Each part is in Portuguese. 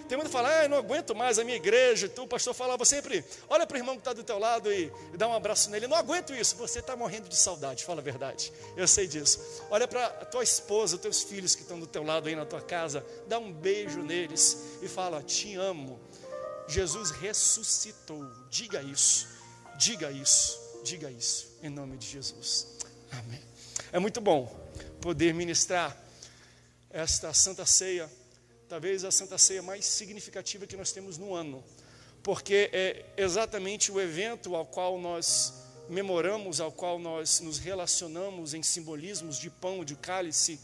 Tem mundo que fala, eu não aguento mais a minha igreja. O pastor falava sempre, olha para o irmão que está do teu lado e dá um abraço nele. Não aguento isso. Você está morrendo de saudade, fala a verdade. Eu sei disso. Olha para a tua esposa, os teus filhos que estão do teu lado aí na tua casa. Dá um beijo neles e fala, te amo. Jesus ressuscitou. Diga isso, diga isso, diga isso. Em nome de Jesus. Amém. É muito bom poder ministrar esta Santa Ceia. Talvez a Santa Ceia mais significativa que nós temos no ano, porque é exatamente o evento ao qual nós memoramos, ao qual nós nos relacionamos em simbolismos de pão, de cálice,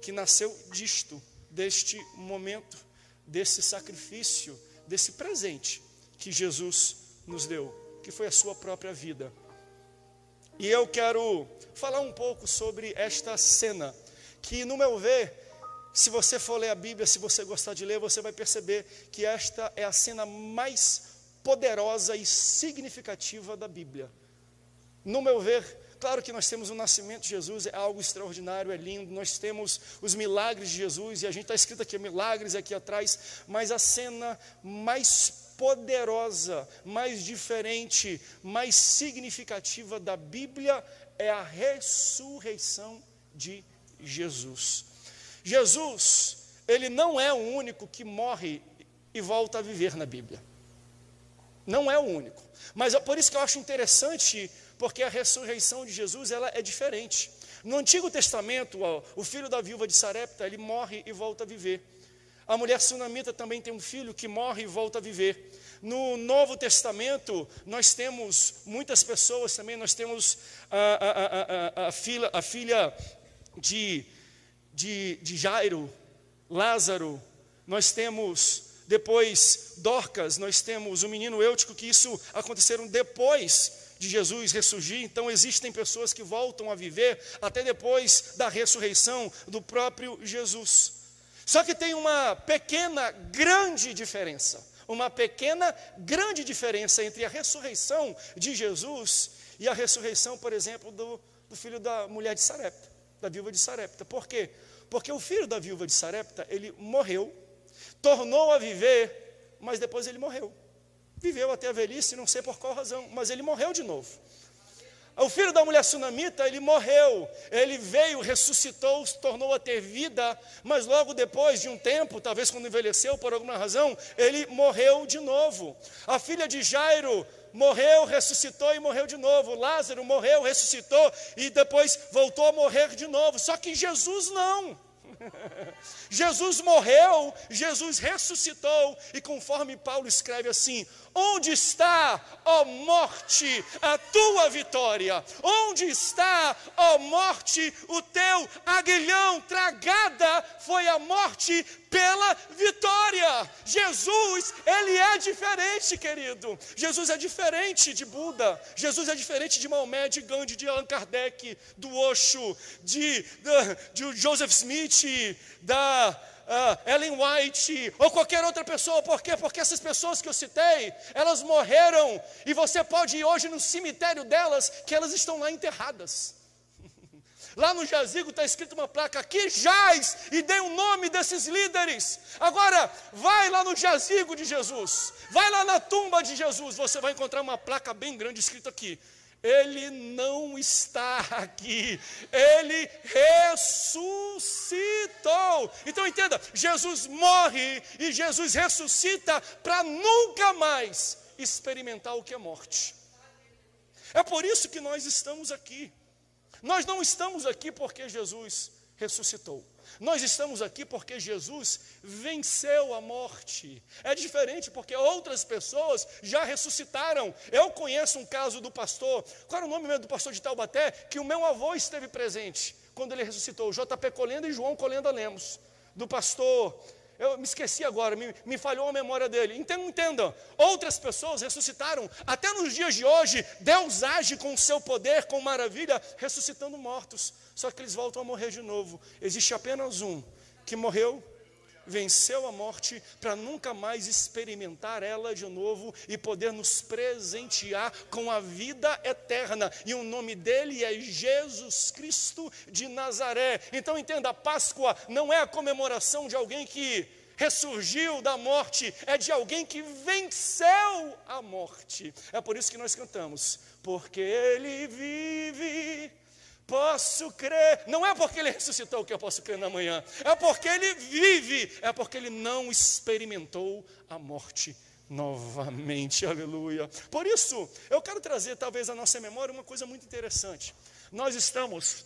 que nasceu deste momento, desse sacrifício, desse presente que Jesus nos deu, que foi a sua própria vida. E eu quero falar um pouco sobre esta cena, que no meu ver, se você for ler a Bíblia, se você gostar de ler, você vai perceber que esta é a cena mais poderosa e significativa da Bíblia. No meu ver, claro que nós temos o nascimento de Jesus, é algo extraordinário, é lindo, nós temos os milagres de Jesus, e a gente está escrito aqui, milagres aqui atrás, mas a cena mais poderosa, mais diferente, mais significativa da Bíblia é a ressurreição de Jesus. Jesus, ele não é o único que morre e volta a viver na Bíblia. Não é o único. Mas é por isso que eu acho interessante, porque a ressurreição de Jesus, ela é diferente. No Antigo Testamento, o filho da viúva de Sarepta, ele morre e volta a viver. A mulher sunamita também tem um filho que morre e volta a viver. No Novo Testamento, nós temos muitas pessoas também, nós temos a filha de Jairo, Lázaro, nós temos depois Dorcas, nós temos o menino Eutico, que isso aconteceram depois de Jesus ressurgir. Então existem pessoas que voltam a viver até depois da ressurreição do próprio Jesus. Só que tem uma pequena, grande diferença, entre a ressurreição de Jesus e a ressurreição, por exemplo, do filho da mulher de Sarepta, da viúva de Sarepta. Por quê? Porque o filho da viúva de Sarepta, ele morreu, tornou a viver, mas depois ele morreu. Viveu até a velhice, não sei por qual razão, mas ele morreu de novo. O filho da mulher sunamita, ele morreu, ele veio, ressuscitou, tornou a ter vida, mas logo depois de um tempo, talvez quando envelheceu por alguma razão, ele morreu de novo. A filha de Jairo morreu, ressuscitou e morreu de novo. Lázaro morreu, ressuscitou e depois voltou a morrer de novo. Só que Jesus não. Jesus morreu, Jesus ressuscitou, e conforme Paulo escreve assim: onde está, ó morte, a tua vitória? Onde está, ó morte, o teu aguilhão? Tragada foi a morte pela vitória. Jesus, ele é diferente, querido. Jesus é diferente de Buda, Jesus é diferente de Maomé, de Gandhi, de Allan Kardec, do Osho, de Joseph Smith, da Ellen White, ou qualquer outra pessoa. Por quê? Porque essas pessoas que eu citei, elas morreram, e você pode ir hoje no cemitério delas, que elas estão lá enterradas. Lá no jazigo está escrito uma placa: aqui jaz, e dê o nome desses líderes. Agora, vai lá no jazigo de Jesus, vai lá na tumba de Jesus, você vai encontrar uma placa bem grande escrita aqui: ele não está aqui, ele ressuscitou. Então entenda, Jesus morre e Jesus ressuscita para nunca mais experimentar o que é morte. É por isso que nós estamos aqui. Nós não estamos aqui porque Jesus ressuscitou. Nós estamos aqui porque Jesus venceu a morte. É diferente porque outras pessoas já ressuscitaram. Eu conheço um caso do pastor, qual era o nome mesmo do pastor de Taubaté, que o meu avô esteve presente quando ele ressuscitou, JP Colenda e João Colenda Lemos, do pastor, eu me esqueci agora, me falhou a memória dele. Entendam, outras pessoas ressuscitaram. Até nos dias de hoje, Deus age com o seu poder, com maravilha, ressuscitando mortos. Só que eles voltam a morrer de novo. Existe apenas um que morreu, venceu a morte, para nunca mais experimentar ela de novo e poder nos presentear com a vida eterna. E o nome dele é Jesus Cristo de Nazaré. Então entenda, a Páscoa não é a comemoração de alguém que ressurgiu da morte, é de alguém que venceu a morte. É por isso que nós cantamos, porque Ele vive, posso crer. Não é porque Ele ressuscitou que eu posso crer na manhã, é porque Ele vive, é porque Ele não experimentou a morte novamente, aleluia. Por isso, eu quero trazer talvez à nossa memória uma coisa muito interessante. Nós estamos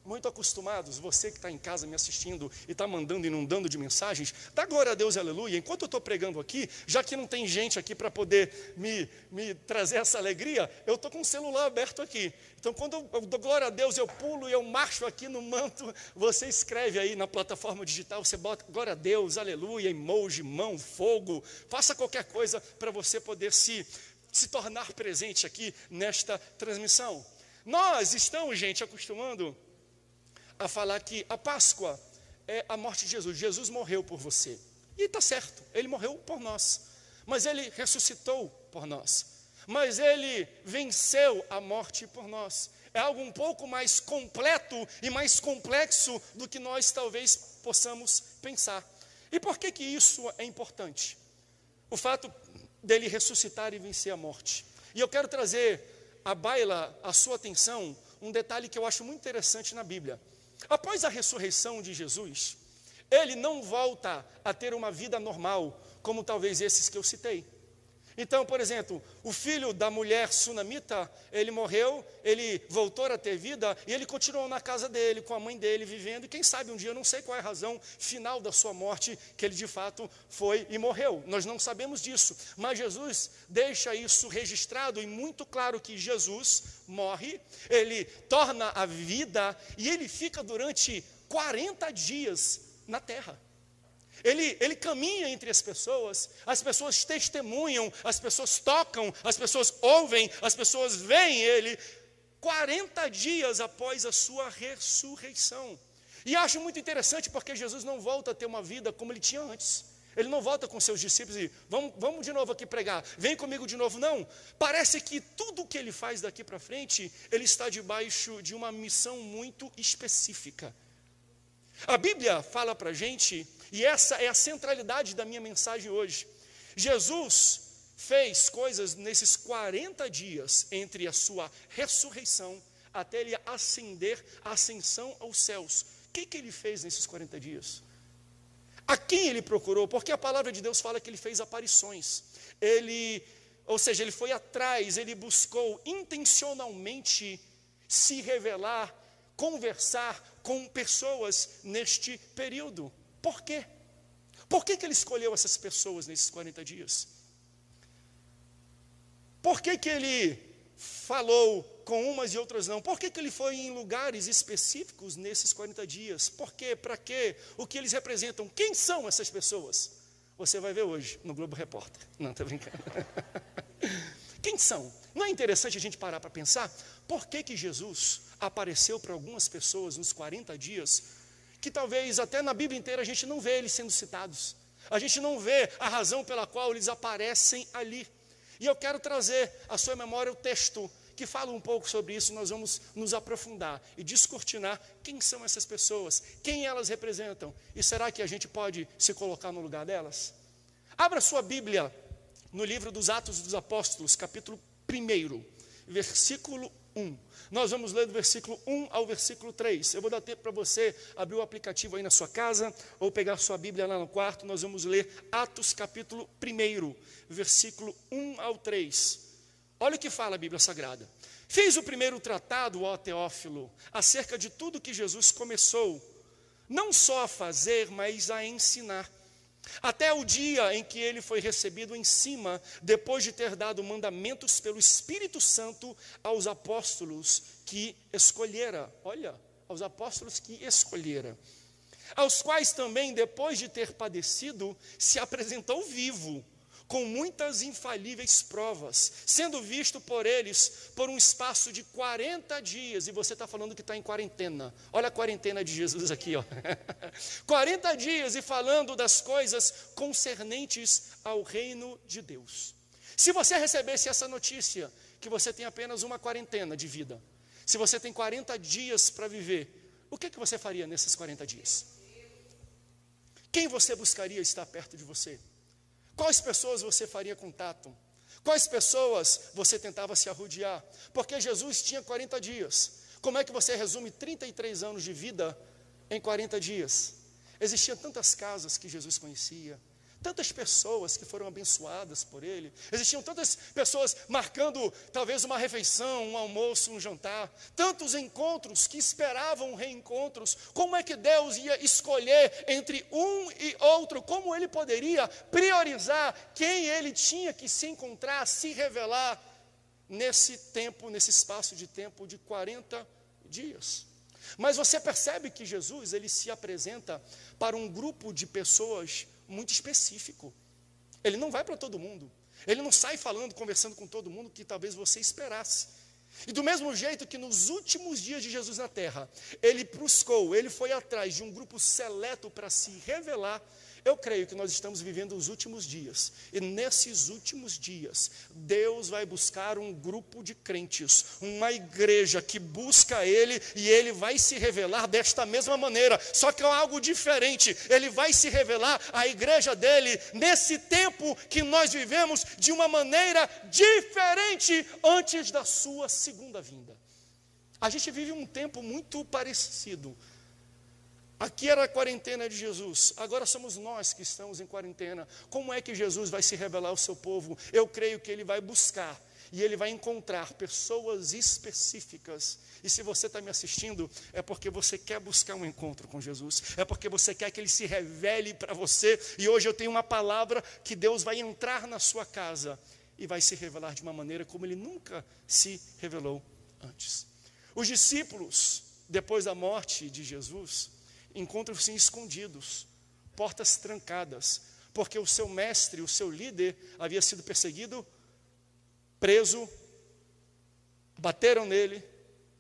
muito acostumados, você que está em casa me assistindo e está mandando, inundando de mensagens, dá glória a Deus, aleluia. Enquanto eu estou pregando aqui, já que não tem gente aqui para poder me trazer essa alegria, eu estou com o celular aberto aqui. Então quando eu dou glória a Deus, eu pulo e eu marcho aqui no manto, você escreve aí na plataforma digital, você bota glória a Deus, aleluia, emoji, mão, fogo, faça qualquer coisa para você poder se tornar presente aqui nesta transmissão. Nós estamos, gente, acostumando a falar que a Páscoa é a morte de Jesus. Jesus morreu por você. E está certo, Ele morreu por nós. Mas Ele ressuscitou por nós. Mas Ele venceu a morte por nós. É algo um pouco mais completo e mais complexo do que nós talvez possamos pensar. E por que que isso é importante? O fato dele ressuscitar e vencer a morte. E eu quero trazer à baila, a sua atenção, um detalhe que eu acho muito interessante na Bíblia. Após a ressurreição de Jesus, Ele não volta a ter uma vida normal, como talvez esses que eu citei. Então, por exemplo, o filho da mulher sunamita, ele morreu, ele voltou a ter vida, e ele continuou na casa dele, com a mãe dele, vivendo, e quem sabe um dia, eu não sei qual é a razão final da sua morte, que ele de fato foi e morreu, nós não sabemos disso, mas Jesus deixa isso registrado, e muito claro que Jesus morre, ele torna a vida, e ele fica durante 40 dias na terra. Ele caminha entre as pessoas testemunham, as pessoas tocam, as pessoas ouvem, as pessoas veem Ele, 40 dias após a sua ressurreição. E acho muito interessante porque Jesus não volta a ter uma vida como Ele tinha antes. Ele não volta com seus discípulos e vamos de novo aqui pregar, vem comigo de novo, não. Parece que tudo que Ele faz daqui para frente, Ele está debaixo de uma missão muito específica. A Bíblia fala para a gente, e essa é a centralidade da minha mensagem hoje. Jesus fez coisas nesses 40 dias, entre a sua ressurreição, até Ele ascender, a ascensão aos céus. O que Ele fez nesses 40 dias? A quem Ele procurou? Porque a palavra de Deus fala que Ele fez aparições. Ou seja, Ele foi atrás, Ele buscou intencionalmente se revelar, conversar com pessoas neste período. Por quê? Por que Ele escolheu essas pessoas nesses 40 dias? Por que Ele falou com umas e outras não? Por que Ele foi em lugares específicos nesses 40 dias? Por quê? Para quê? O que eles representam? Quem são essas pessoas? Você vai ver hoje no Globo Repórter. Não, estou brincando. Quem são? Não é interessante a gente parar para pensar? Por que Jesus apareceu para algumas pessoas nos 40 dias, que talvez até na Bíblia inteira a gente não vê eles sendo citados. A gente não vê a razão pela qual eles aparecem ali. E eu quero trazer à sua memória o texto que fala um pouco sobre isso. Nós vamos nos aprofundar e descortinar quem são essas pessoas, quem elas representam. E será que a gente pode se colocar no lugar delas? Abra sua Bíblia no livro dos Atos dos Apóstolos, capítulo 1, versículo 1. Nós vamos ler do versículo 1 ao versículo 3. Eu vou dar tempo para você abrir o aplicativo aí na sua casa, ou pegar sua Bíblia lá no quarto. Nós vamos ler Atos capítulo 1, versículo 1 ao 3. Olha o que fala a Bíblia Sagrada. Fiz o primeiro tratado, ó Teófilo, acerca de tudo que Jesus começou, não só a fazer, mas a ensinar, até o dia em que ele foi recebido em cima, depois de ter dado mandamentos pelo Espírito Santo aos apóstolos que escolhera. Olha, aos apóstolos que escolhera. Aos quais também, depois de ter padecido, se apresentou vivo, com muitas infalíveis provas, sendo visto por eles por um espaço de 40 dias, e você está falando que está em quarentena, olha a quarentena de Jesus aqui, ó. 40 dias e falando das coisas concernentes ao reino de Deus. Se você recebesse essa notícia, que você tem apenas uma quarentena de vida, se você tem 40 dias para viver, o que você faria nesses 40 dias? quem você buscaria estar perto de você? Quais pessoas você faria contato? Quais pessoas você tentava se arrodear? Porque Jesus tinha 40 dias. Como é que você resume 33 anos de vida em 40 dias? Existiam tantas casas que Jesus conhecia, tantas pessoas que foram abençoadas por ele. Existiam tantas pessoas marcando talvez uma refeição, um almoço, um jantar. Tantos encontros que esperavam reencontros. Como é que Deus ia escolher entre um e outro? Como ele poderia priorizar quem ele tinha que se encontrar, se revelar nesse tempo, nesse espaço de tempo de 40 dias? Mas você percebe que Jesus, ele se apresenta para um grupo de pessoas muito específico. Ele não vai para todo mundo. Ele não sai falando, conversando com todo mundo que talvez você esperasse. E do mesmo jeito que nos últimos dias de Jesus na terra, ele buscou, ele foi atrás de um grupo seleto para se revelar. Eu creio que nós estamos vivendo os últimos dias. E nesses últimos dias, Deus vai buscar um grupo de crentes, uma igreja que busca Ele, e Ele vai se revelar desta mesma maneira. Só que é algo diferente. Ele vai se revelar à igreja dele nesse tempo que nós vivemos de uma maneira diferente antes da sua segunda vinda. A gente vive um tempo muito parecido. Aqui era a quarentena de Jesus, agora somos nós que estamos em quarentena. Como é que Jesus vai se revelar ao seu povo? Eu creio que ele vai buscar e ele vai encontrar pessoas específicas. E se você está me assistindo, é porque você quer buscar um encontro com Jesus, é porque você quer que ele se revele para você. E hoje eu tenho uma palavra que Deus vai entrar na sua casa e vai se revelar de uma maneira como ele nunca se revelou antes. Os discípulos, depois da morte de Jesus, encontram-se escondidos, portas trancadas, porque o seu mestre, o seu líder, havia sido perseguido, preso, bateram nele,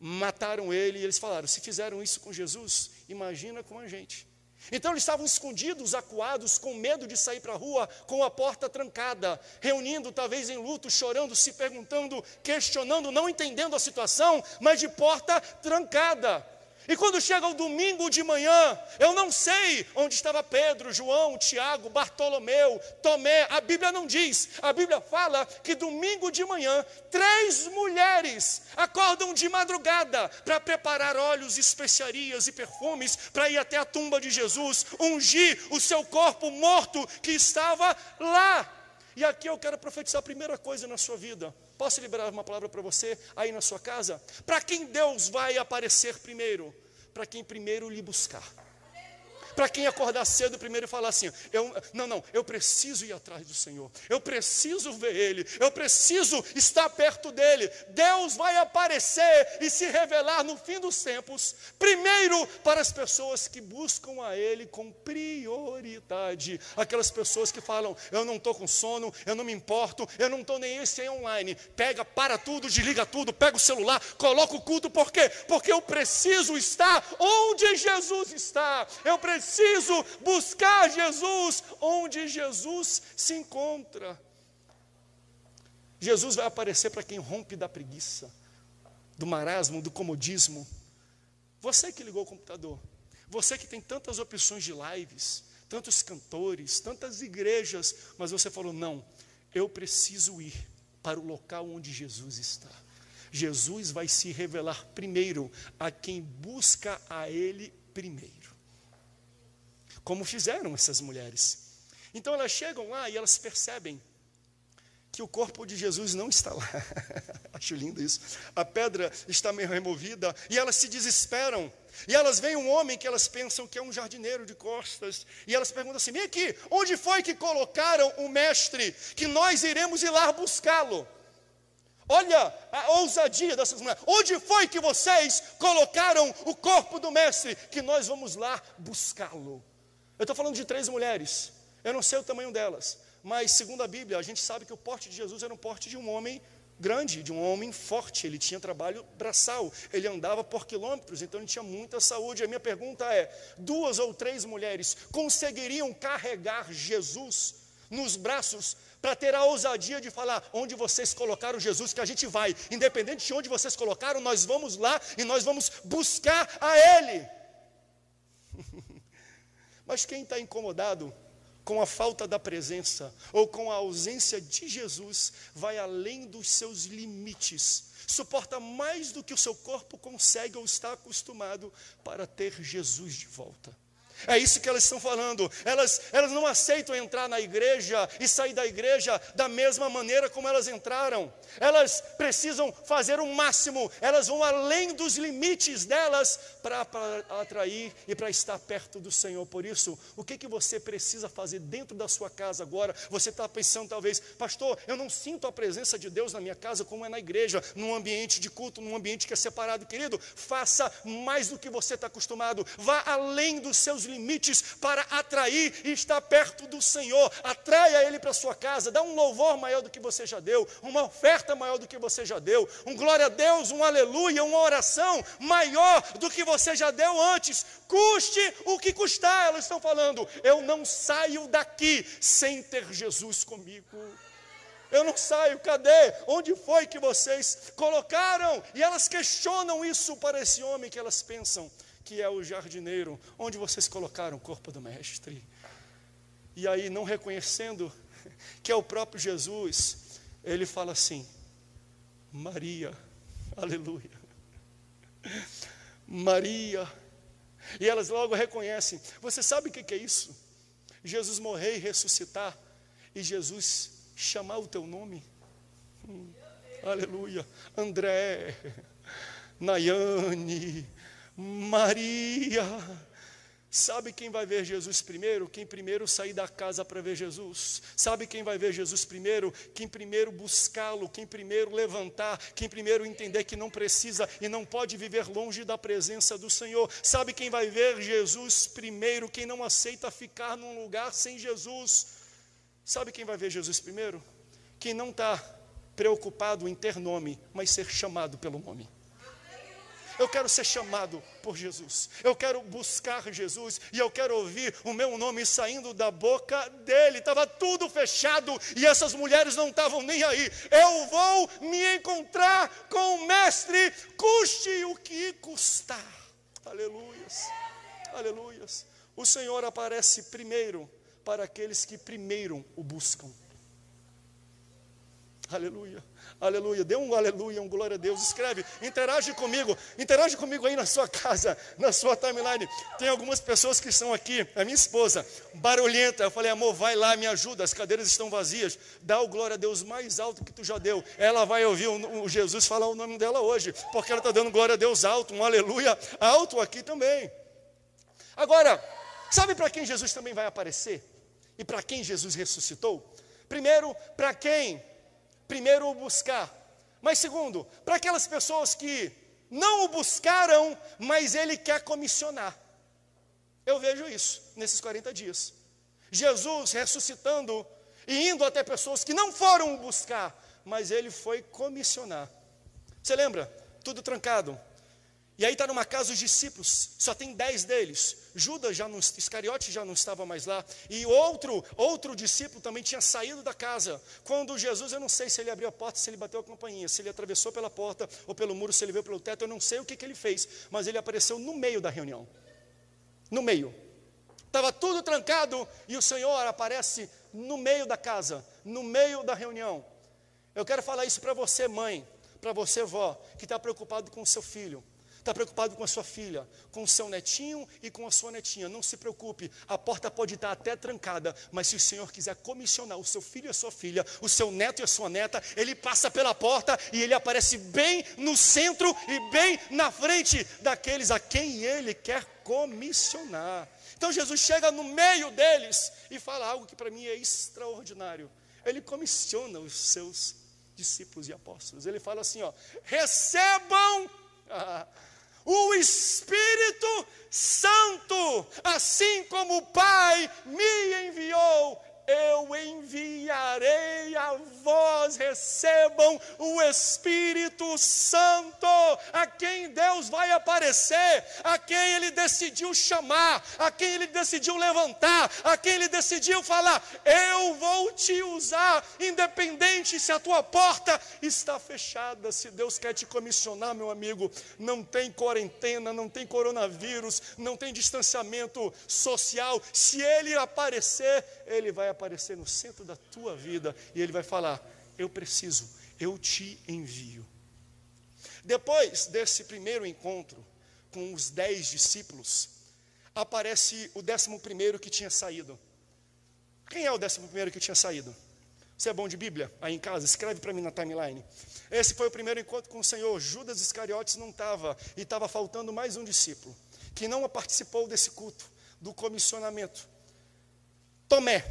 mataram ele, e eles falaram: se fizeram isso com Jesus, imagina com a gente. Então eles estavam escondidos, acuados, com medo de sair para a rua, com a porta trancada, reunindo, talvez em luto, chorando, se perguntando, questionando, não entendendo a situação, mas de porta trancada. E quando chega o domingo de manhã, eu não sei onde estava Pedro, João, Tiago, Bartolomeu, Tomé. A Bíblia não diz. A Bíblia fala que domingo de manhã, 3 mulheres acordam de madrugada para preparar óleos, especiarias e perfumes para ir até a tumba de Jesus, ungir o seu corpo morto que estava lá. E aqui eu quero profetizar a primeira coisa na sua vida. Posso liberar uma palavra para você aí na sua casa? Para quem Deus vai aparecer primeiro? Para quem primeiro lhe buscar. Para quem acordar cedo primeiro e falar assim: eu preciso ir atrás do Senhor, eu preciso ver Ele, eu preciso estar perto dEle. Deus vai aparecer e se revelar no fim dos tempos, primeiro para as pessoas que buscam a Ele com prioridade. Aquelas pessoas que falam: eu não estou com sono, eu não me importo, eu não estou nem esse online. Pega, para tudo, desliga tudo, pega o celular, coloca o culto. Por quê? Porque eu preciso estar onde Jesus está. Eu preciso buscar Jesus onde Jesus se encontra. Jesus vai aparecer para quem rompe da preguiça, do marasmo, do comodismo. Você que ligou o computador, você que tem tantas opções de lives, tantos cantores, tantas igrejas, mas você falou: não, eu preciso ir para o local onde Jesus está. Jesus vai se revelar primeiro a quem busca a Ele primeiro. Como fizeram essas mulheres. Então elas chegam lá e elas percebem que o corpo de Jesus não está lá. Acho lindo isso. A pedra está meio removida e elas se desesperam. E elas veem um homem que elas pensam que é um jardineiro de costas. E elas perguntam assim: vem aqui, onde foi que colocaram o mestre, que nós iremos ir lá buscá-lo? Olha a ousadia dessas mulheres. Onde foi que vocês colocaram o corpo do mestre, que nós vamos lá buscá-lo? Eu estou falando de 3 mulheres, eu não sei o tamanho delas, mas segundo a Bíblia, a gente sabe que o porte de Jesus era um porte de um homem grande, de um homem forte. Ele tinha trabalho braçal, ele andava por quilômetros, então ele tinha muita saúde. A minha pergunta é: 2 ou 3 mulheres conseguiriam carregar Jesus nos braços para ter a ousadia de falar: onde vocês colocaram Jesus, que a gente vai, independente de onde vocês colocaram, nós vamos lá e nós vamos buscar a Ele? Mas quem está incomodado com a falta da presença ou com a ausência de Jesus, vai além dos seus limites, suporta mais do que o seu corpo consegue ou está acostumado para ter Jesus de volta. É isso que elas estão falando. Elas não aceitam entrar na igreja e sair da igreja da mesma maneira como elas entraram. Elas precisam fazer o máximo. Elas vão além dos limites delas para atrair e para estar perto do Senhor. Por isso, o que você precisa fazer dentro da sua casa agora? Você está pensando talvez, pastor, eu não sinto a presença de Deus na minha casa como é na igreja, num ambiente de culto, num ambiente que é separado. Querido, faça mais do que você está acostumado. Vá além dos seus limites para atrair e estar perto do Senhor. Atraia Ele para a sua casa, dá um louvor maior do que você já deu, uma oferta maior do que você já deu, um glória a Deus, um aleluia, uma oração maior do que você já deu antes, custe o que custar. Elas estão falando, eu não saio daqui sem ter Jesus comigo. Eu não saio, cadê? Onde foi que vocês colocaram? E elas questionam isso para esse homem que elas pensam que é o jardineiro. Onde vocês colocaram o corpo do mestre? E aí, não reconhecendo que é o próprio Jesus, ele fala assim, Maria, aleluia, Maria. E elas logo reconhecem. Você sabe o que é isso? Jesus morrer e ressuscitar, e Jesus chamar o teu nome. Aleluia. André, Nayane, Maria. Sabe quem vai ver Jesus primeiro? Quem primeiro sair da casa para ver Jesus. Sabe quem vai ver Jesus primeiro? Quem primeiro buscá-lo, quem primeiro levantar, quem primeiro entender que não precisa e não pode viver longe da presença do Senhor. Sabe quem vai ver Jesus primeiro? Quem não aceita ficar num lugar sem Jesus. Sabe quem vai ver Jesus primeiro? Quem não está preocupado em ter nome, mas ser chamado pelo nome. Eu quero ser chamado por Jesus, eu quero buscar Jesus, e eu quero ouvir o meu nome saindo da boca dele. Estava tudo fechado, e essas mulheres não estavam nem aí. Eu vou me encontrar com o mestre, custe o que custar. Aleluias, aleluias. O Senhor aparece primeiro para aqueles que primeiro o buscam. Aleluia, aleluia, dê um aleluia, um glória a Deus. Escreve, interage comigo aí na sua casa, na sua timeline. Tem algumas pessoas que estão aqui, a minha esposa, barulhenta. Eu falei, amor, vai lá, me ajuda, as cadeiras estão vazias. Dá o glória a Deus mais alto que tu já deu. Ela vai ouvir o Jesus falar o nome dela hoje, porque ela está dando glória a Deus alto, um aleluia alto aqui também. Agora, sabe para quem Jesus também vai aparecer? E para quem Jesus ressuscitou? Primeiro, para quem primeiro o buscar, mas segundo, para aquelas pessoas que não o buscaram, mas ele quer comissionar. Eu vejo isso nesses 40 dias, Jesus ressuscitando e indo até pessoas que não foram o buscar, mas ele foi comissionar. Você lembra? Tudo trancado. E aí está numa casa os discípulos, só tem 10 deles. Judas, Iscariote já não estava mais lá. E outro discípulo também tinha saído da casa. Quando Jesus, eu não sei se ele abriu a porta, se ele bateu a campainha, se ele atravessou pela porta ou pelo muro, se ele veio pelo teto, eu não sei o que ele fez. Mas ele apareceu no meio da reunião. No meio. Estava tudo trancado e o Senhor aparece no meio da casa, no meio da reunião. Eu quero falar isso para você, mãe, para você, vó, que está preocupado com o seu filho. Está preocupado com a sua filha, com o seu netinho e com a sua netinha. Não se preocupe, a porta pode estar até trancada, mas se o Senhor quiser comissionar o seu filho e a sua filha, o seu neto e a sua neta, ele passa pela porta e ele aparece bem no centro e bem na frente daqueles a quem ele quer comissionar. Então Jesus chega no meio deles e fala algo que para mim é extraordinário. Ele comissiona os seus discípulos e apóstolos. Ele fala assim, ó, recebam o Espírito Santo, assim como o Pai me enviou, eu enviarei a vós pessoas recebam o Espírito Santo, a quem Deus vai aparecer, a quem Ele decidiu chamar, a quem Ele decidiu levantar, a quem Ele decidiu falar: eu vou te usar, independente se a tua porta está fechada. Se Deus quer te comissionar, meu amigo, não tem quarentena, não tem coronavírus, não tem distanciamento social. Se Ele aparecer, Ele vai aparecer no centro da tua vida e Ele vai falar: eu preciso, eu te envio. Depois desse primeiro encontro com os 10 discípulos, aparece o 11º que tinha saído. Quem é o 11º que tinha saído? Você é bom de Bíblia? Aí em casa, escreve para mim na timeline. Esse foi o primeiro encontro com o Senhor. Judas Iscariotes não estava, e estava faltando mais um discípulo, que não participou desse culto, do comissionamento. Tomé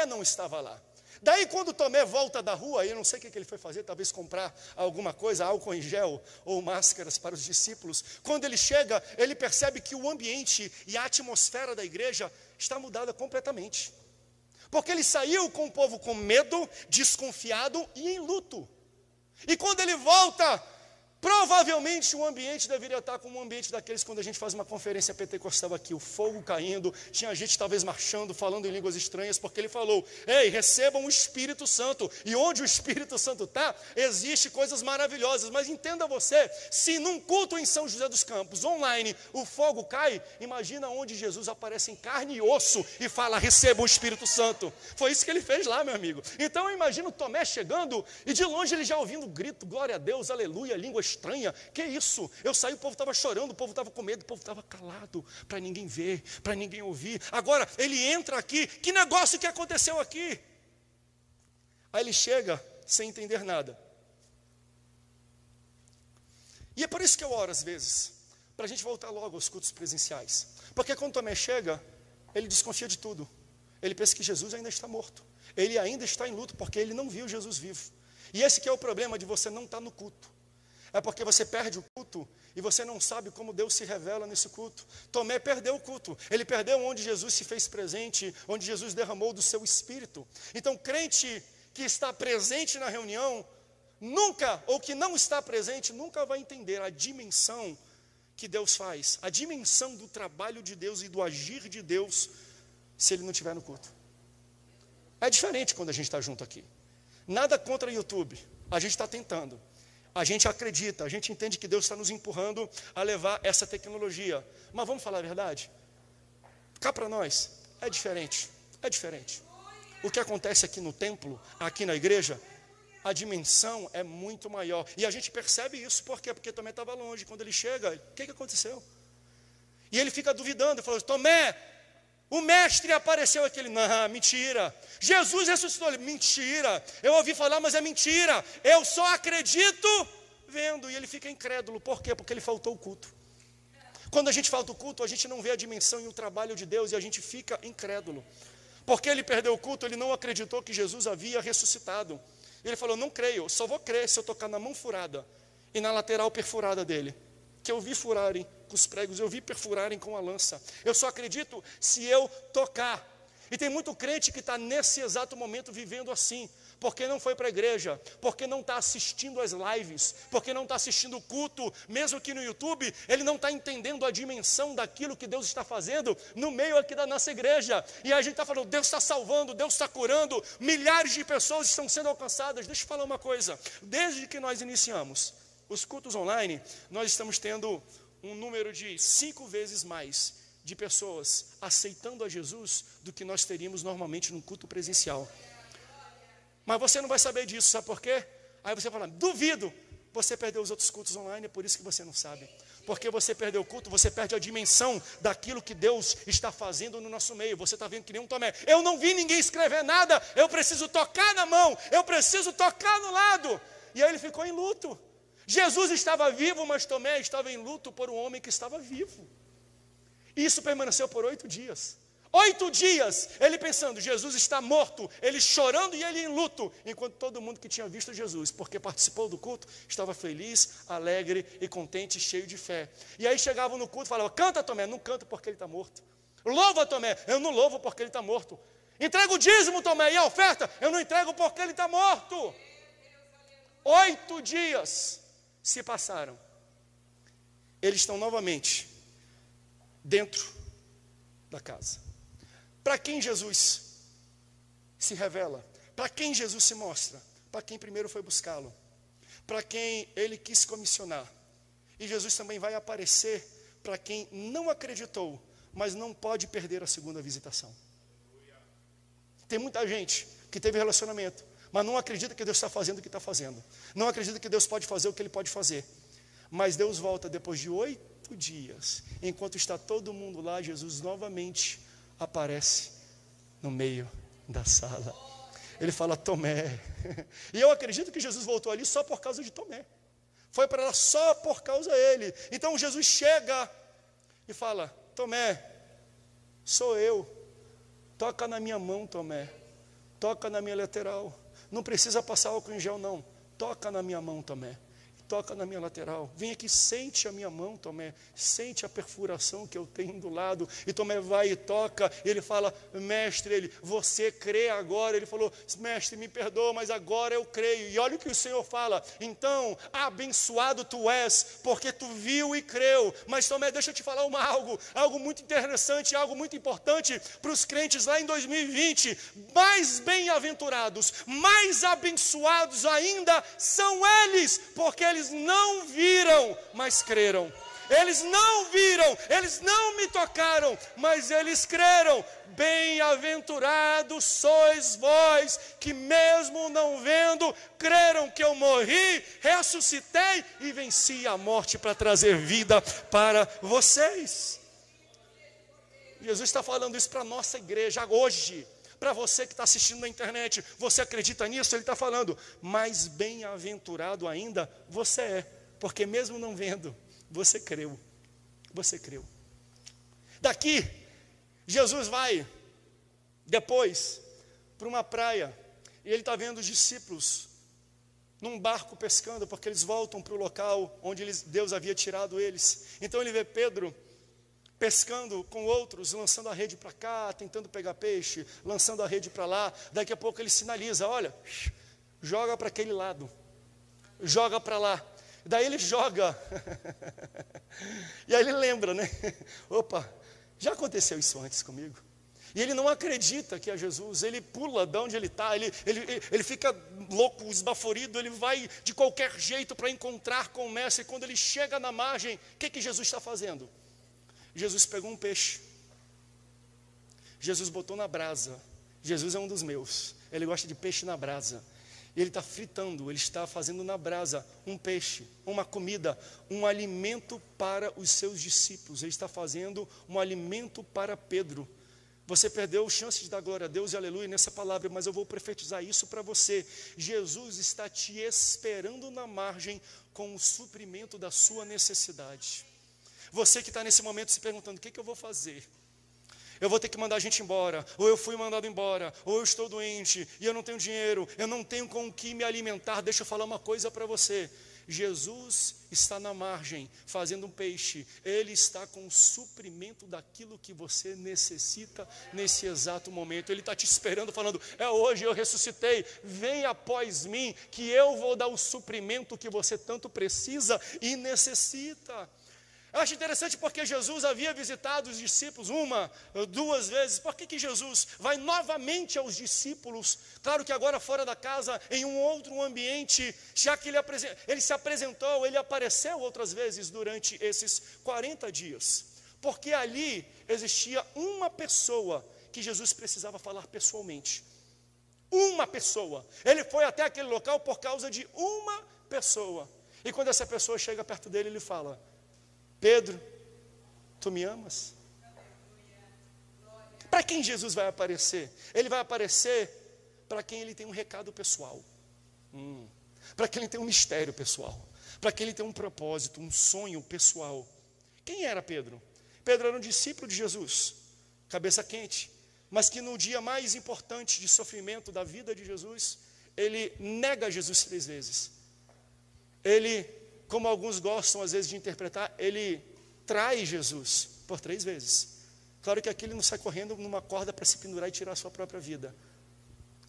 não estava lá. Daí quando Tomé volta da rua, eu não sei o que ele foi fazer, talvez comprar alguma coisa, álcool em gel ou máscaras para os discípulos. Quando ele chega, ele percebe que o ambiente e a atmosfera da igreja está mudada completamente. Porque ele saiu com o povo com medo, desconfiado e em luto. E quando ele volta, provavelmente o ambiente deveria estar como um ambiente daqueles quando a gente faz uma conferência pentecostal aqui, o fogo caindo, tinha gente talvez marchando, falando em línguas estranhas, porque ele falou: ei, recebam o Espírito Santo. E onde o Espírito Santo está, existe coisas maravilhosas. Mas entenda você, se num culto em São José dos Campos, online, o fogo cai, imagina onde Jesus aparece em carne e osso e fala: recebam o Espírito Santo. Foi isso que ele fez lá, meu amigo. Então eu imagino Tomé chegando e de longe ele já ouvindo o grito: glória a Deus, aleluia, língua estranha. Que isso? Eu saí, o povo estava chorando, o povo estava com medo, o povo estava calado, para ninguém ver, para ninguém ouvir. Agora ele entra aqui, que negócio que aconteceu aqui? Aí ele chega sem entender nada. E é por isso que eu oro às vezes, para a gente voltar logo aos cultos presenciais. Porque quando Tomé chega, ele desconfia de tudo. Ele pensa que Jesus ainda está morto. Ele ainda está em luto, porque ele não viu Jesus vivo. E esse que é o problema de você não estar no culto. É porque você perde o culto e você não sabe como Deus se revela nesse culto. Tomé perdeu o culto. Ele perdeu onde Jesus se fez presente, onde Jesus derramou do seu Espírito. Então, crente que está presente na reunião, nunca, ou que não está presente, nunca vai entender a dimensão que Deus faz, a dimensão do trabalho de Deus e do agir de Deus, se ele não estiver no culto. É diferente quando a gente está junto aqui. Nada contra o YouTube, a gente está tentando. A gente acredita, a gente entende que Deus está nos empurrando a levar essa tecnologia. Mas vamos falar a verdade? Cá para nós, é diferente, é diferente. O que acontece aqui no templo, aqui na igreja, a dimensão é muito maior. E a gente percebe isso, por quê? Porque Tomé estava longe. Quando ele chega, o que aconteceu? E ele fica duvidando, falou: Tomé, o mestre apareceu aquele, não, mentira. Jesus ressuscitou, ele, mentira. Eu ouvi falar, mas é mentira. Eu só acredito vendo. E ele fica incrédulo, por quê? Porque ele faltou o culto. Quando a gente falta o culto, a gente não vê a dimensão e o trabalho de Deus e a gente fica incrédulo. Porque ele perdeu o culto, ele não acreditou que Jesus havia ressuscitado. Ele falou: não creio, só vou crer se eu tocar na mão furada e na lateral perfurada dele. Que eu vi furarem com os pregos, eu vi perfurarem com a lança. Eu só acredito se eu tocar. E tem muito crente que está nesse exato momento vivendo assim, porque não foi para a igreja, porque não está assistindo as lives, porque não está assistindo o culto, mesmo que no YouTube, ele não está entendendo a dimensão daquilo que Deus está fazendo no meio aqui da nossa igreja. E a gente está falando: Deus está salvando, Deus está curando, milhares de pessoas estão sendo alcançadas. Deixa eu falar uma coisa, desde que nós iniciamos os cultos online, nós estamos tendo um número de 5 vezes mais de pessoas aceitando a Jesus do que nós teríamos normalmente num culto presencial. Mas você não vai saber disso, sabe por quê? Aí você fala: duvido. Você perdeu os outros cultos online, é por isso que você não sabe. Porque você perdeu o culto, você perde a dimensão daquilo que Deus está fazendo no nosso meio. Você está vendo que nem um Tomé: eu não vi ninguém escrever nada, eu preciso tocar na mão, eu preciso tocar no lado. E aí ele ficou em luto. Jesus estava vivo, mas Tomé estava em luto por um homem que estava vivo. E isso permaneceu por 8 dias. 8 dias, ele pensando: Jesus está morto, ele chorando e ele em luto, enquanto todo mundo que tinha visto Jesus, porque participou do culto, estava feliz, alegre e contente, cheio de fé. E aí chegavam no culto e falavam: canta, Tomé. Não canta porque ele está morto. Louva, Tomé. Eu não louvo porque ele está morto. Entrega o dízimo, Tomé, e a oferta? Eu não entrego porque ele está morto. 8 dias se passaram. Eles estão novamente dentro da casa. Para quem Jesus se revela? Para quem Jesus se mostra? Para quem primeiro foi buscá-lo, para quem ele quis comissionar. E Jesus também vai aparecer para quem não acreditou, mas não pode perder a segunda visitação. Tem muita gente que teve relacionamento, mas não acredita que Deus está fazendo o que está fazendo. Não acredita que Deus pode fazer o que Ele pode fazer. Mas Deus volta depois de 8 dias. Enquanto está todo mundo lá, Jesus novamente aparece no meio da sala. Ele fala, Tomé. E eu acredito que Jesus voltou ali só por causa de Tomé. Foi para lá só por causa dele. Então Jesus chega e fala, Tomé, sou eu. Toca na minha mão, Tomé. Toca na minha lateral. Não precisa passar álcool em gel, não. Toca na minha mão, Tomé. Toca na minha lateral. Vem aqui, sente a minha mão, Tomé. Sente a perfuração que eu tenho do lado. E Tomé vai e toca. Ele fala, mestre, você crê agora? Ele falou, mestre, me perdoa, mas agora eu creio. E olha o que o Senhor fala. Então, abençoado tu és, porque tu viu e creu. Mas Tomé, deixa eu te falar algo muito interessante, algo muito importante para os crentes lá em 2020. Mais bem-aventurados, mais abençoados ainda são eles, porque eles não viram, mas creram. Eles não viram, eles não me tocaram, mas eles creram. Bem-aventurados sois vós, que mesmo não vendo, creram que eu morri, ressuscitei e venci a morte para trazer vida para vocês. Jesus está falando isso para a nossa igreja hoje. Para você que está assistindo na internet, você acredita nisso? Ele está falando, mais bem-aventurado ainda você é, porque mesmo não vendo, você creu. Você creu. Daqui, Jesus vai depois para uma praia, e ele está vendo os discípulos num barco pescando, porque eles voltam para o local onde Deus havia tirado eles. Então ele vê Pedro pescando com outros, lançando a rede para cá, tentando pegar peixe, lançando a rede para lá. Daqui a pouco ele sinaliza, olha, joga para aquele lado, joga para lá. Daí ele joga, e aí ele lembra, né? Opa, já aconteceu isso antes comigo. E ele não acredita que é Jesus, ele pula de onde ele está, ele fica louco, esbaforido, ele vai de qualquer jeito para encontrar com o mestre. E quando ele chega na margem, o que Jesus está fazendo? Jesus pegou um peixe, Jesus botou na brasa. Jesus é um dos meus, ele gosta de peixe na brasa. E ele está fritando, ele está fazendo na brasa um peixe, uma comida, um alimento para os seus discípulos. Ele está fazendo um alimento para Pedro. Você perdeu chance de dar glória a Deus e aleluia nessa palavra, mas eu vou profetizar isso para você. Jesus está te esperando na margem com o suprimento da sua necessidade. Você que está nesse momento se perguntando, o que eu vou fazer? Eu vou ter que mandar a gente embora, ou eu fui mandado embora, ou eu estou doente, e eu não tenho dinheiro, eu não tenho com o que me alimentar. Deixa eu falar uma coisa para você. Jesus está na margem, fazendo um peixe. Ele está com o suprimento daquilo que você necessita nesse exato momento. Ele está te esperando, falando, é hoje, eu ressuscitei, vem após mim, que eu vou dar o suprimento que você tanto precisa e necessita. Eu acho interessante porque Jesus havia visitado os discípulos 1, 2 vezes. Por que Jesus vai novamente aos discípulos? Claro que agora fora da casa, em um outro ambiente, já que ele se apresentou, ele apareceu outras vezes durante esses 40 dias. Porque ali existia uma pessoa que Jesus precisava falar pessoalmente. Uma pessoa. Ele foi até aquele local por causa de uma pessoa. E quando essa pessoa chega perto dele, ele fala, Pedro, tu me amas? Para quem Jesus vai aparecer? Ele vai aparecer para quem ele tem um recado pessoal, para quem ele tem um mistério pessoal, para quem ele tem um propósito, um sonho pessoal. Quem era Pedro? Pedro era um discípulo de Jesus, cabeça quente, mas que no dia mais importante de sofrimento da vida de Jesus, ele nega Jesus 3 vezes. Ele, como alguns gostam às vezes de interpretar, ele trai Jesus por 3 vezes. Claro que aqui ele não sai correndo numa corda para se pendurar e tirar a sua própria vida.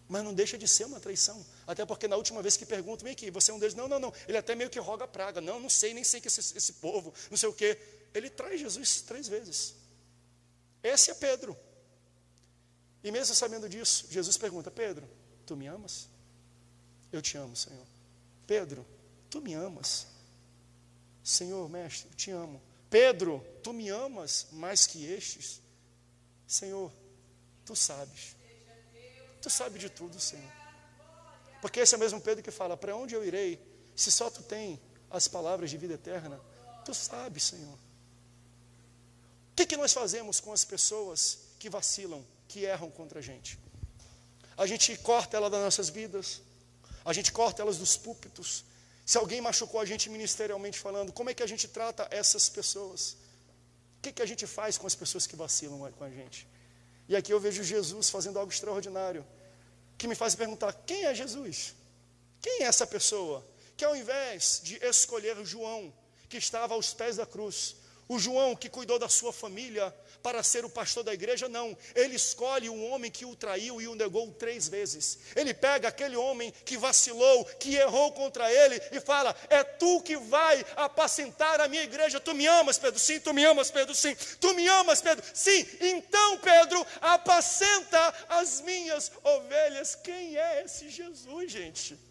Mas não deixa de ser uma traição. Até porque na última vez que perguntam, vem aqui, você é um deles? Não. Ele até meio que roga a praga. Não sei, nem sei que esse povo, não sei o quê. Ele traz Jesus 3 vezes. Esse é Pedro. E mesmo sabendo disso, Jesus pergunta, Pedro, tu me amas? Eu te amo, Senhor. Pedro, tu me amas? Senhor, mestre, eu te amo. Pedro, tu me amas mais que estes? Senhor, tu sabes. Tu sabes de tudo, Senhor. Porque esse é o mesmo Pedro que fala, para onde eu irei, se só tu tem as palavras de vida eterna? Tu sabes, Senhor. O que nós fazemos com as pessoas que vacilam, que erram contra a gente? A gente corta ela das nossas vidas, a gente corta elas dos púlpitos. Se alguém machucou a gente ministerialmente falando, como é que a gente trata essas pessoas? O que a gente faz com as pessoas que vacilam com a gente? E aqui eu vejo Jesus fazendo algo extraordinário, que me faz perguntar, quem é Jesus? Quem é essa pessoa? Que ao invés de escolher João, que estava aos pés da cruz, o João que cuidou da sua família para ser o pastor da igreja, não. Ele escolhe um homem que o traiu e o negou 3 vezes. Ele pega aquele homem que vacilou, que errou contra ele e fala, é tu que vai apacentar a minha igreja. Tu me amas, Pedro? Sim. Tu me amas, Pedro? Sim. Tu me amas, Pedro? Sim. Então, Pedro, apacenta as minhas ovelhas. Quem é esse Jesus, gente?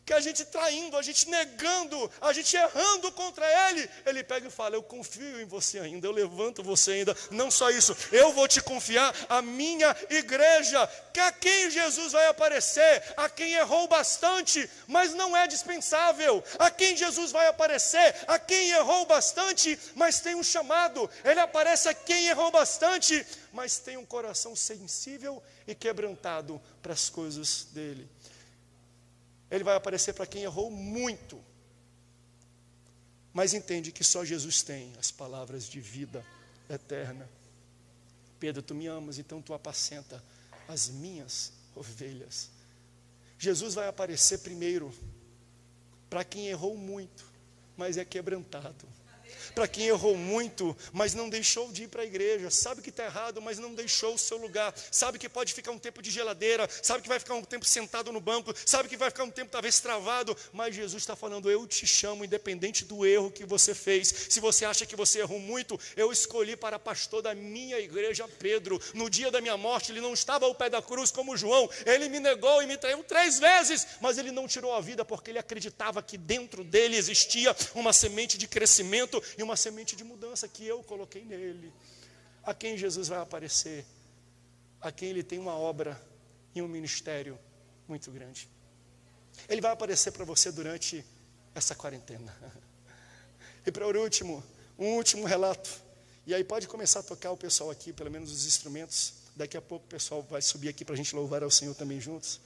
Que a gente traindo, a gente negando, a gente errando contra Ele, Ele pega e fala, eu confio em você ainda, eu levanto você ainda, não só isso, eu vou te confiar a minha igreja, que a quem Jesus vai aparecer, a quem errou bastante, mas não é dispensável, a quem Jesus vai aparecer, a quem errou bastante, mas tem um chamado, Ele aparece a quem errou bastante, mas tem um coração sensível e quebrantado para as coisas dEle. Ele vai aparecer para quem errou muito, mas entende que só Jesus tem as palavras de vida eterna. Pedro, tu me amas, então tu apacenta as minhas ovelhas. Jesus vai aparecer primeiro para quem errou muito, mas é quebrantado. Para quem errou muito, mas não deixou de ir para a igreja, sabe que está errado, mas não deixou o seu lugar, sabe que pode ficar um tempo de geladeira, sabe que vai ficar um tempo sentado no banco, sabe que vai ficar um tempo talvez travado, mas Jesus está falando, eu te chamo independente do erro que você fez. Se você acha que você errou muito, eu escolhi para pastor da minha igreja Pedro. No dia da minha morte, ele não estava ao pé da cruz como João, ele me negou e me traiu 3 vezes, mas ele não tirou a vida porque ele acreditava que dentro dele existia uma semente de crescimento e uma semente de mudança que eu coloquei nele. A quem Jesus vai aparecer? A quem ele tem uma obra e um ministério muito grande. Ele vai aparecer para você durante essa quarentena. E para o último, um último relato. E aí pode começar a tocar o pessoal aqui, pelo menos os instrumentos. Daqui a pouco o pessoal vai subir aqui para a gente louvar ao Senhor também juntos.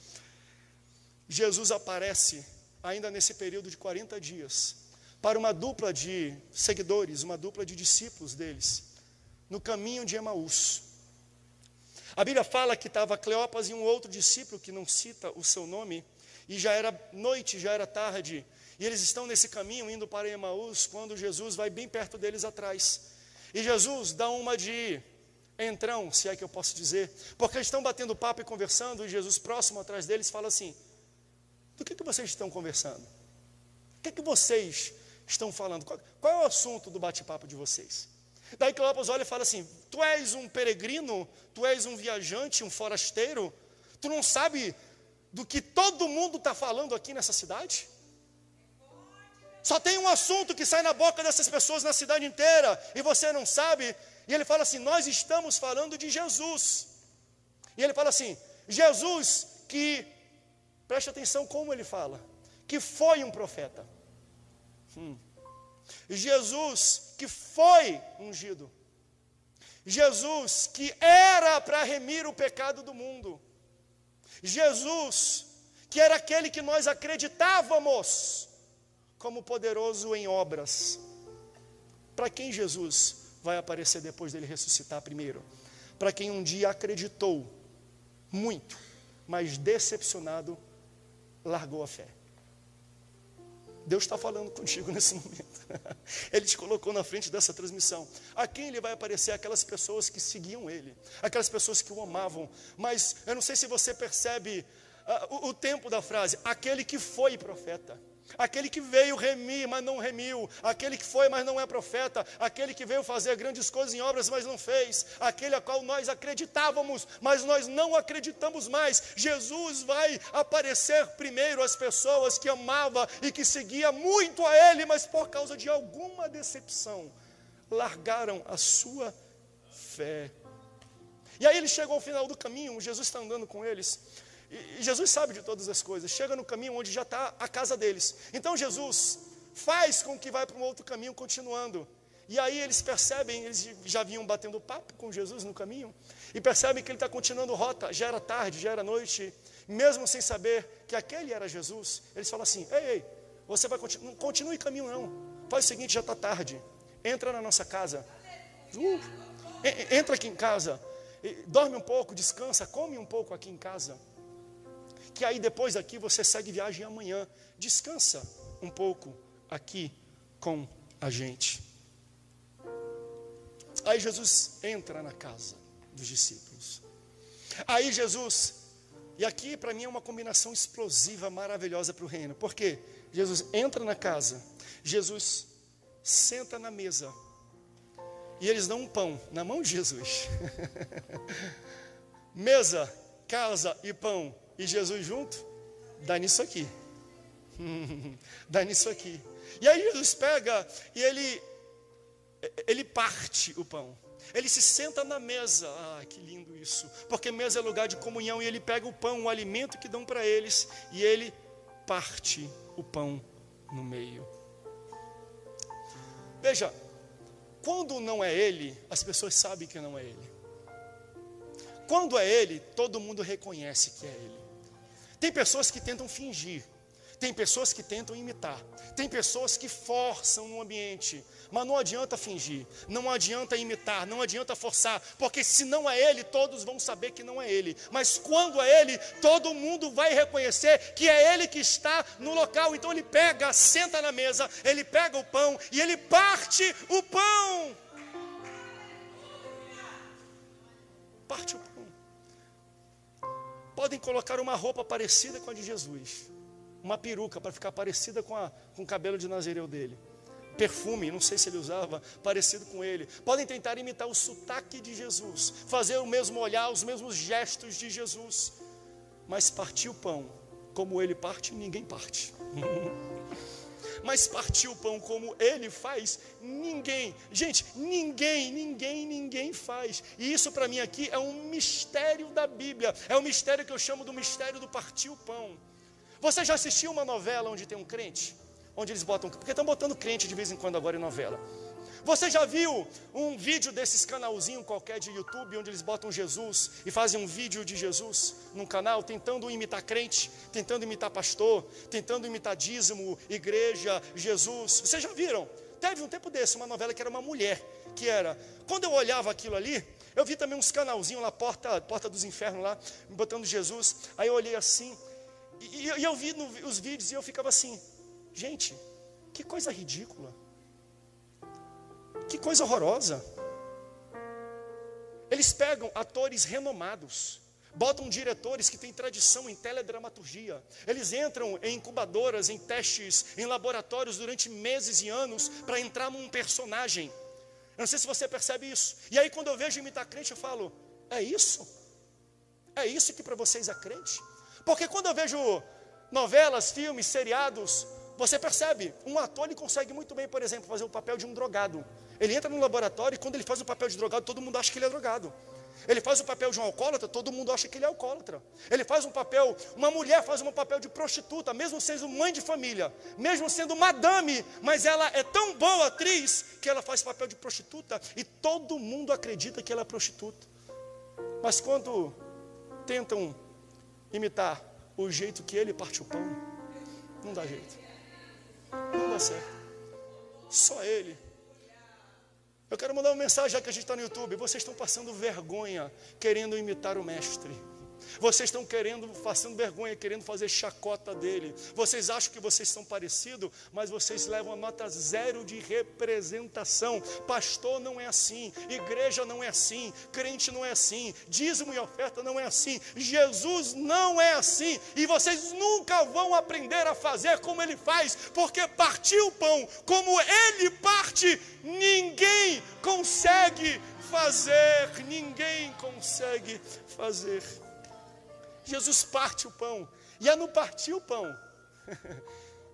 Jesus aparece ainda nesse período de 40 dias. Para uma dupla de seguidores, uma dupla de discípulos deles, no caminho de Emaús. A Bíblia fala que estava Cleopas e um outro discípulo, que não cita o seu nome, e já era noite, já era tarde, e eles estão nesse caminho, indo para Emaús, quando Jesus vai bem perto deles atrás. E Jesus dá uma de entrão, se é que eu posso dizer, porque eles estão batendo papo e conversando, e Jesus próximo atrás deles fala assim, do que vocês estão conversando? O que vocês estão falando? Qual é o assunto do bate-papo de vocês? Daí Cleopas olha e fala assim, tu és um peregrino, tu és um viajante, um forasteiro, tu não sabe do que todo mundo está falando aqui nessa cidade? Só tem um assunto que sai na boca dessas pessoas na cidade inteira, e você não sabe. E ele fala assim, nós estamos falando de Jesus. E ele fala assim, Jesus que, preste atenção como ele fala, que foi um profeta. Jesus que foi ungido. Jesus que era para remir o pecado do mundo. Jesus que era aquele que nós acreditávamos como poderoso em obras. Para quem Jesus vai aparecer depois dele ressuscitar primeiro? Para quem um dia acreditou muito, mas decepcionado, largou a fé. Deus está falando contigo nesse momento. Ele te colocou na frente dessa transmissão. A quem ele vai aparecer? Aquelas pessoas que seguiam ele, aquelas pessoas que o amavam. Mas eu não sei se você percebe o tempo da frase: aquele que foi profeta, aquele que veio remir, mas não remiu, aquele que foi, mas não é profeta, aquele que veio fazer grandes coisas em obras, mas não fez, aquele a qual nós acreditávamos, mas nós não acreditamos mais. Jesus vai aparecer primeiro às pessoas que amava e que seguia muito a ele, mas por causa de alguma decepção, largaram a sua fé. E aí ele chegou ao final do caminho, Jesus está andando com eles, e Jesus sabe de todas as coisas. Chega no caminho onde já está a casa deles. Então Jesus faz com que vá para um outro caminho, continuando. E aí eles percebem, eles já vinham batendo papo com Jesus no caminho, e percebem que ele está continuando rota. Já era tarde, já era noite. Mesmo sem saber que aquele era Jesus, eles falam assim: ei, você vai continuar, não continue caminho não. Faz o seguinte, já está tarde. Entra na nossa casa. Entra aqui em casa. Dorme um pouco, descansa, come um pouco aqui em casa. Que aí depois daqui você segue viagem amanhã. Descansa um pouco aqui com a gente. Aí Jesus entra na casa dos discípulos. Aí Jesus, e aqui para mim é uma combinação explosiva, maravilhosa para o reino. Porque Jesus entra na casa, Jesus senta na mesa, e eles dão um pão na mão de Jesus. Mesa, casa e pão, e Jesus junto, dá nisso aqui. Dá nisso aqui. E aí Jesus pega e ele parte o pão. Ele se senta na mesa. Ah, que lindo isso. Porque mesa é lugar de comunhão. E ele pega o pão, o alimento que dão para eles, e ele parte o pão no meio. Veja, quando não é ele, as pessoas sabem que não é ele. Quando é ele, todo mundo reconhece que é ele. Tem pessoas que tentam fingir, tem pessoas que tentam imitar, tem pessoas que forçam no ambiente, mas não adianta fingir, não adianta imitar, não adianta forçar, porque se não é ele, todos vão saber que não é ele. Mas quando é ele, todo mundo vai reconhecer que é ele que está no local. Então ele pega, senta na mesa, ele pega o pão e ele parte o pão. Parte o pão. Podem colocar uma roupa parecida com a de Jesus, uma peruca para ficar parecida com o cabelo de Nazireu dele, perfume, não sei se ele usava, parecido com ele. Podem tentar imitar o sotaque de Jesus, fazer o mesmo olhar, os mesmos gestos de Jesus, mas partir o pão como ele parte, ninguém parte. Mas partir o pão como ele faz, ninguém, gente, ninguém faz. E isso para mim aqui é um mistério da Bíblia, é um mistério que eu chamo do mistério do partir o pão. Você já assistiu uma novela onde tem um crente? Onde eles botam, porque estão botando crente de vez em quando agora em novela. Você já viu um vídeo desses canalzinho qualquer de YouTube, onde eles botam Jesus e fazem um vídeo de Jesus num canal, tentando imitar crente, tentando imitar pastor, tentando imitar dízimo, igreja, Jesus? Vocês já viram? Teve um tempo desse, uma novela que era uma mulher, que era, quando eu olhava aquilo ali, eu vi também uns canalzinhos lá, Porta dos Infernos lá, botando Jesus. Aí eu olhei assim, e eu vi os vídeos e eu ficava assim, gente, que coisa ridícula. Que coisa horrorosa. Eles pegam atores renomados, botam diretores que têm tradição em teledramaturgia. Eles entram em incubadoras, em testes, em laboratórios durante meses e anos para entrar num personagem. Eu não sei se você percebe isso. E aí quando eu vejo imitar crente, eu falo, é isso? É isso que para vocês é crente? Porque quando eu vejo novelas, filmes, seriados, você percebe, um ator ele consegue muito bem, por exemplo, fazer o papel de um drogado. Ele entra no laboratório e quando ele faz o papel de drogado, todo mundo acha que ele é drogado. Ele faz o papel de um alcoólatra, todo mundo acha que ele é alcoólatra. Ele faz um papel, uma mulher faz um papel de prostituta, mesmo sendo mãe de família, mesmo sendo madame, mas ela é tão boa atriz que ela faz papel de prostituta e todo mundo acredita que ela é prostituta. Mas quando tentam imitar o jeito que ele parte o pão, não dá jeito. Não dá certo. Só ele. Eu quero mandar uma mensagem, já que a gente está no YouTube. Vocês estão passando vergonha querendo imitar o mestre. Vocês estão passando vergonha, querendo fazer chacota dele. Vocês acham que vocês são parecidos, mas vocês levam a nota 0 de representação. Pastor não é assim, igreja não é assim, crente não é assim, dízimo e oferta não é assim, Jesus não é assim. E vocês nunca vão aprender a fazer como ele faz, porque partir o pão como ele parte, ninguém consegue fazer, ninguém consegue fazer. Jesus parte o pão, e é no partir o pão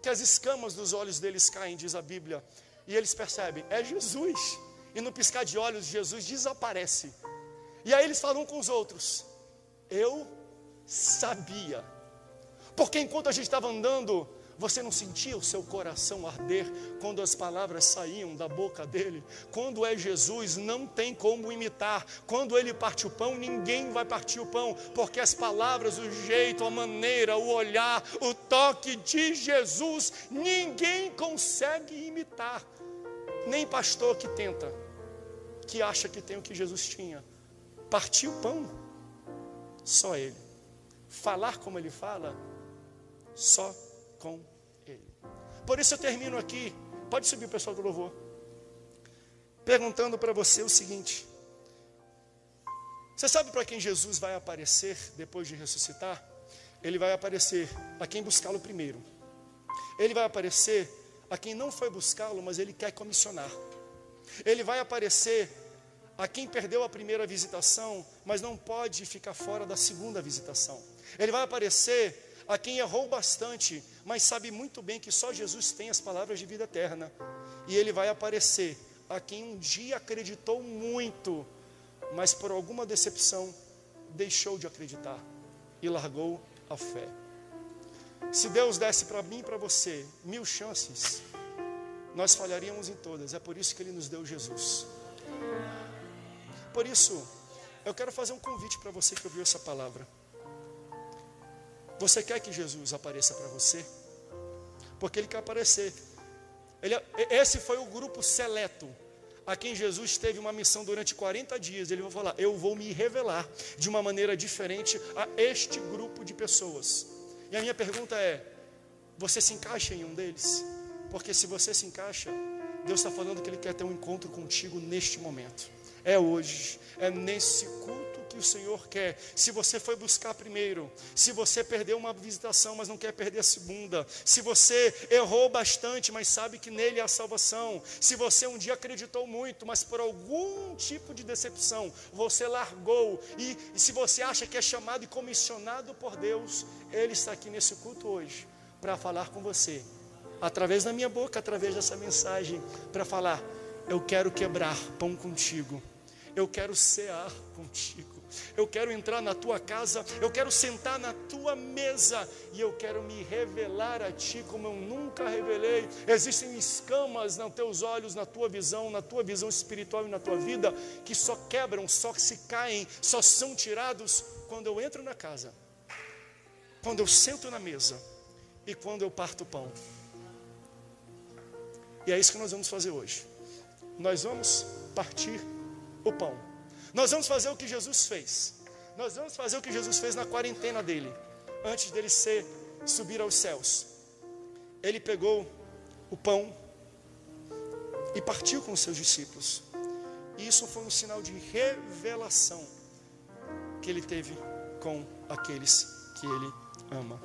que as escamas dos olhos deles caem, diz a Bíblia, e eles percebem, é Jesus, e no piscar de olhos Jesus desaparece, e aí eles falam com os outros, eu sabia, porque enquanto a gente estava andando, você não sentia o seu coração arder quando as palavras saíam da boca dele? Quando é Jesus, não tem como imitar. Quando ele parte o pão, ninguém vai partir o pão, porque as palavras, o jeito, a maneira, o olhar, o toque de Jesus, ninguém consegue imitar. Nem pastor que tenta, que acha que tem o que Jesus tinha. Partir o pão, só ele. Falar como ele fala, só com ele. Por isso eu termino aqui, pode subir o pessoal do louvor, perguntando para você o seguinte: você sabe para quem Jesus vai aparecer depois de ressuscitar? Ele vai aparecer a quem buscá-lo primeiro. Ele vai aparecer a quem não foi buscá-lo, mas ele quer comissionar. Ele vai aparecer a quem perdeu a primeira visitação, mas não pode ficar fora da segunda visitação. Ele vai aparecer a quem errou bastante, mas sabe muito bem que só Jesus tem as palavras de vida eterna. E ele vai aparecer a quem um dia acreditou muito, mas por alguma decepção deixou de acreditar e largou a fé. Se Deus desse para mim e para você 1000 chances, nós falharíamos em todas. É por isso que ele nos deu Jesus. Por isso, eu quero fazer um convite para você que ouviu essa palavra. Você quer que Jesus apareça para você? Porque ele quer aparecer. Esse foi o grupo seleto a quem Jesus teve uma missão durante 40 dias. Ele vai falar, eu vou me revelar de uma maneira diferente a este grupo de pessoas. E a minha pergunta é, você se encaixa em um deles? Porque se você se encaixa, Deus está falando que ele quer ter um encontro contigo neste momento. É hoje, é nesse culto que o Senhor quer. Se você foi buscar primeiro, se você perdeu uma visitação, mas não quer perder a segunda, se você errou bastante, mas sabe que nele há a salvação, se você um dia acreditou muito, mas por algum tipo de decepção, você largou, e se você acha que é chamado e comissionado por Deus, ele está aqui nesse culto hoje, para falar com você, através da minha boca, através dessa mensagem, para falar, eu quero quebrar pão contigo, eu quero cear contigo, eu quero entrar na tua casa, eu quero sentar na tua mesa, e eu quero me revelar a ti como eu nunca revelei. Existem escamas nos teus olhos, na tua visão espiritual e na tua vida, que só quebram, só se caem, só são tirados quando eu entro na casa, quando eu sento na mesa e quando eu parto o pão. E é isso que nós vamos fazer hoje. Nós vamos partir o pão. Nós vamos fazer o que Jesus fez. Nós vamos fazer o que Jesus fez na quarentena dele, antes dele subir aos céus. Ele pegou o pão e partiu com os seus discípulos. E isso foi um sinal de revelação que ele teve com aqueles que ele ama.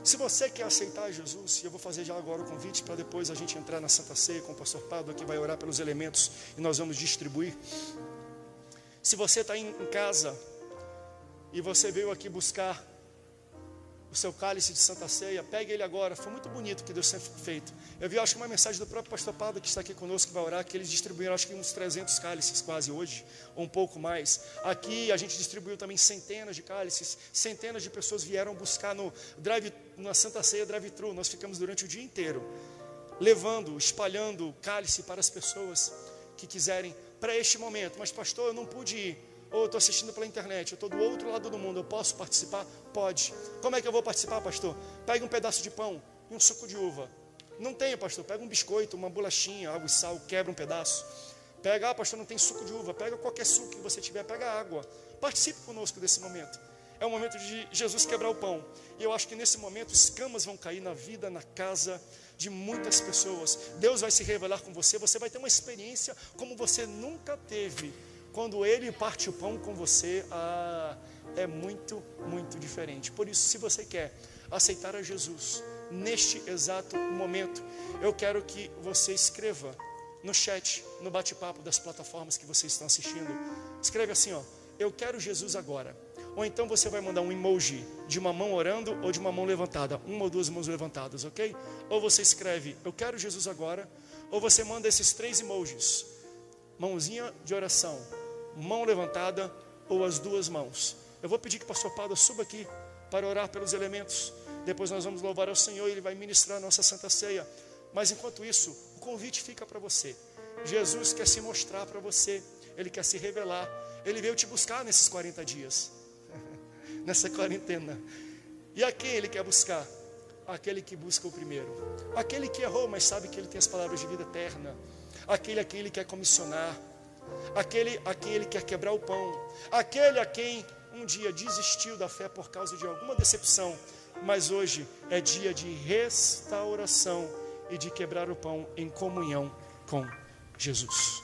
Se você quer aceitar Jesus, e eu vou fazer já agora o convite para depois a gente entrar na Santa Ceia com o pastor Pado, que vai orar pelos elementos e nós vamos distribuir. Se você está em casa e você veio aqui buscar o seu cálice de Santa Ceia, pegue ele agora. Foi muito bonito o que Deus tem feito. Eu vi, acho que uma mensagem do próprio pastor Pado, que está aqui conosco, que vai orar, que eles distribuíram, acho que uns 300 cálices quase hoje, ou um pouco mais. Aqui a gente distribuiu também centenas de cálices, centenas de pessoas vieram buscar na Santa Ceia drive-thru. Nós ficamos durante o dia inteiro, levando, espalhando cálice para as pessoas que quiserem, para este momento. Mas pastor, eu não pude ir. Ou eu estou assistindo pela internet, eu estou do outro lado do mundo, eu posso participar? Pode. Como é que eu vou participar, pastor? Pega um pedaço de pão e um suco de uva. Não tenho, pastor, pega um biscoito, uma bolachinha, água e sal, quebra um pedaço. Pega, pastor, não tem suco de uva, pega qualquer suco que você tiver, pega água. Participe conosco desse momento. É o momento de Jesus quebrar o pão. E eu acho que nesse momento escamas vão cair na vida, na casa de muitas pessoas. Deus vai se revelar com você. Você vai ter uma experiência como você nunca teve. Quando Ele parte o pão com você, é muito, muito diferente. Por isso, se você quer aceitar a Jesus neste exato momento, eu quero que você escreva no chat, no bate-papo das plataformas que vocês estão assistindo. Escreve assim, ó: eu quero Jesus agora. Ou então você vai mandar um emoji de uma mão orando ou de uma mão levantada, uma ou duas mãos levantadas, ok? Ou você escreve, eu quero Jesus agora. Ou você manda esses 3 emojis: mãozinha de oração, mão levantada ou as 2 mãos. Eu vou pedir que o pastor Paulo suba aqui para orar pelos elementos. Depois nós vamos louvar ao Senhor e Ele vai ministrar a nossa Santa Ceia. Mas enquanto isso, o convite fica para você. Jesus quer se mostrar para você, Ele quer se revelar. Ele veio te buscar nesses 40 dias, nessa quarentena. E a quem Ele quer buscar? Aquele que busca o primeiro. Aquele que errou, mas sabe que Ele tem as palavras de vida eterna. Aquele a quem Ele quer comissionar. Aquele a quem Ele quer quebrar o pão. Aquele a quem um dia desistiu da fé por causa de alguma decepção, mas hoje é dia de restauração e de quebrar o pão em comunhão com Jesus.